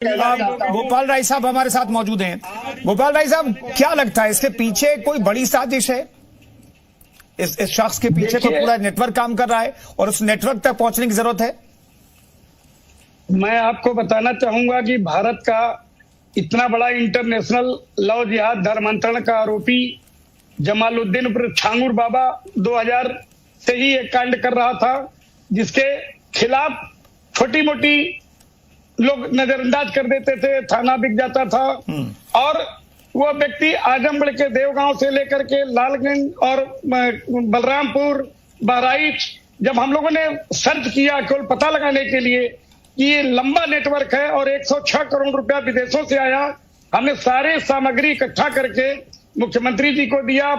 गोपाल राय साहब हमारे साथ मौजूद हैं। गोपाल राय साहब, क्या लगता है इसके पीछे कोई बड़ी साजिश है? इस शख्स के पीछे तो पूरा नेटवर्क काम कर रहा है और उस नेटवर्क तक पहुंचने की जरूरत है। मैं आपको बताना चाहूंगा कि भारत का इतना बड़ा इंटरनेशनल लव जिहाद धर्मांतरण का आरोपी जमालुद्दीन उर्फ छांगुर बाबा 2000 से ही एक कांड कर रहा था, जिसके खिलाफ छोटी मोटी लोग नजरअंदाज कर देते थे, थाना बिक जाता था। और वो व्यक्ति आजमगढ़ के देवगांव से लेकर के लालगंज और बलरामपुर, बहराइच, जब हम लोगों ने सर्च किया केवल पता लगाने के लिए कि ये लंबा नेटवर्क है और 106 करोड़ रुपया विदेशों से आया, हमने सारे सामग्री इकट्ठा करके मुख्यमंत्री जी को दिया,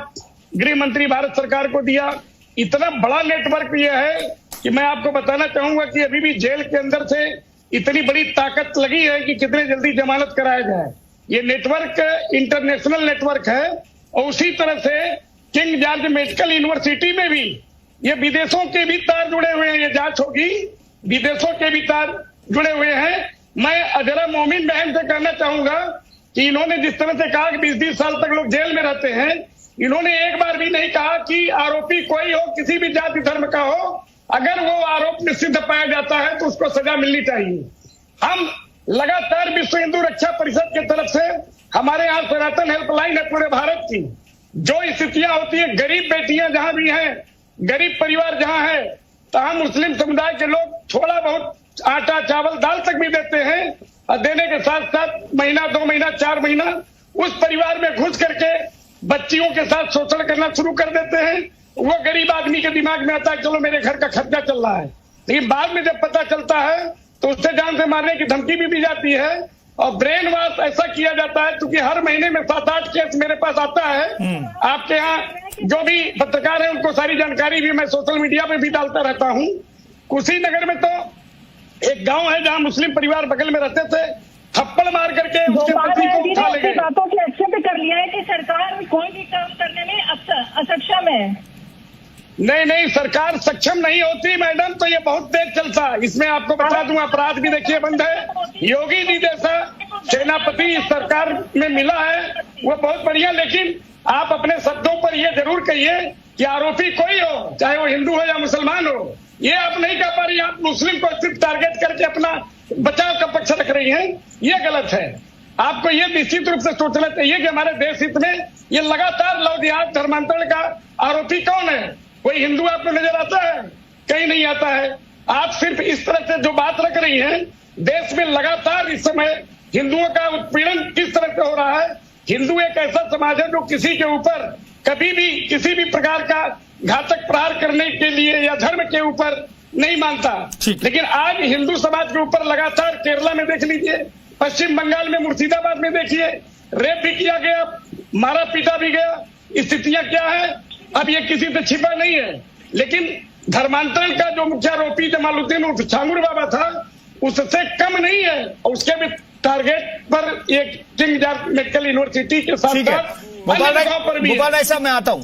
गृह मंत्री भारत सरकार को दिया। इतना बड़ा नेटवर्क ये है कि मैं आपको बताना चाहूंगा कि अभी भी जेल के अंदर से इतनी बड़ी ताकत लगी है कि कितने जल्दी जमानत कराया जाए। ये नेटवर्क इंटरनेशनल नेटवर्क है। और उसी तरह से किंग जॉर्ज मेडिकल यूनिवर्सिटी में भी ये विदेशों के भी तार जुड़े हुए हैं। ये जांच होगी, विदेशों के भी तार जुड़े हुए हैं। मैं अजरा मोमिन बहन से कहना चाहूंगा कि इन्होंने जिस तरह से कहा कि 20-20 साल तक लोग जेल में रहते हैं, इन्होंने एक बार भी नहीं कहा कि आरोपी कोई हो, किसी भी जाति धर्म का हो, अगर वो आरोप निश्चित पाया जाता है तो उसको सजा मिलनी चाहिए। हम लगातार विश्व हिंदू रक्षा परिषद की तरफ से, हमारे यहाँ सनातन हेल्पलाइन है पूरे भारत की, जो स्थितियां होती है, गरीब बेटियां जहां भी हैं, गरीब परिवार जहां है, तहां मुस्लिम समुदाय के लोग थोड़ा बहुत आटा चावल दाल तक भी देते हैं और देने के साथ साथ महीना 2 महीना 4 महीना उस परिवार में घुस करके बच्चियों के साथ शोषण करना शुरू कर देते हैं। वो गरीब आदमी के दिमाग में आता है चलो मेरे घर का खर्चा चल रहा है, लेकिन बाद में जब पता चलता है तो उससे जान से मारने की धमकी भी दी जाती है और ब्रेन वॉश ऐसा किया जाता है, क्योंकि हर महीने में 7-8 केस मेरे पास आता है। आपके यहाँ जो भी पत्रकार है उनको सारी जानकारी भी मैं सोशल मीडिया पे भी डालता रहता हूँ। कुशीनगर में तो एक गांव है जहां मुस्लिम परिवार बगल में रहते थे, थप्पड़ मार करके उसके पति को उठा ले गए। बातों की एक्सेप्ट कर लिया है कि सरकार कोई भी काम करने में असक्षम है। नहीं, सरकार सक्षम नहीं होती मैडम तो ये बहुत तेज चलता। इसमें आपको बता दूं, अपराध भी देखिए बंद है। योगी जी जैसा सेनापति इस सरकार में मिला है, वो बहुत बढ़िया। लेकिन आप अपने शब्दों पर ये जरूर कहिए कि आरोपी कोई हो, चाहे वो हिंदू हो या मुसलमान हो, ये आप नहीं कह पा रही। आप मुस्लिम को सिर्फ टारगेट करके अपना बचाव का पक्ष रख रही हैं, ये गलत है। आपको ये निश्चित रूप से सोचना चाहिए कि हमारे देश हित में ये लगातार लव जिहाद धर्मांतरण का आरोपी कौन है? कोई हिंदू आपको नजर आता है? कहीं नहीं आता है। आप सिर्फ इस तरह से जो बात रख रही हैं, देश में लगातार इस समय हिंदुओं का उत्पीड़न किस तरह से हो रहा है। हिंदू एक ऐसा समाज है जो किसी के ऊपर कभी भी किसी भी प्रकार का घातक प्रहार करने के लिए या धर्म के ऊपर नहीं मानता। लेकिन आज हिंदू समाज के ऊपर लगातार केरला में देख लीजिए, पश्चिम बंगाल में मुर्शिदाबाद में देखिए, रेप भी किया गया, मारा पीटा भी गया। स्थितियां क्या है अब ये किसी से छिपा नहीं है। लेकिन धर्मांतरण का जो मुख्य आरोपी जमालुद्दीन उर्फ छांगुर बाबा था, उससे कम नहीं है। और उसके भी टारगेट पर एक किंग जॉर्ज मेडिकल यूनिवर्सिटी के साथ गोपाल राय साहब, मैं आता हूं।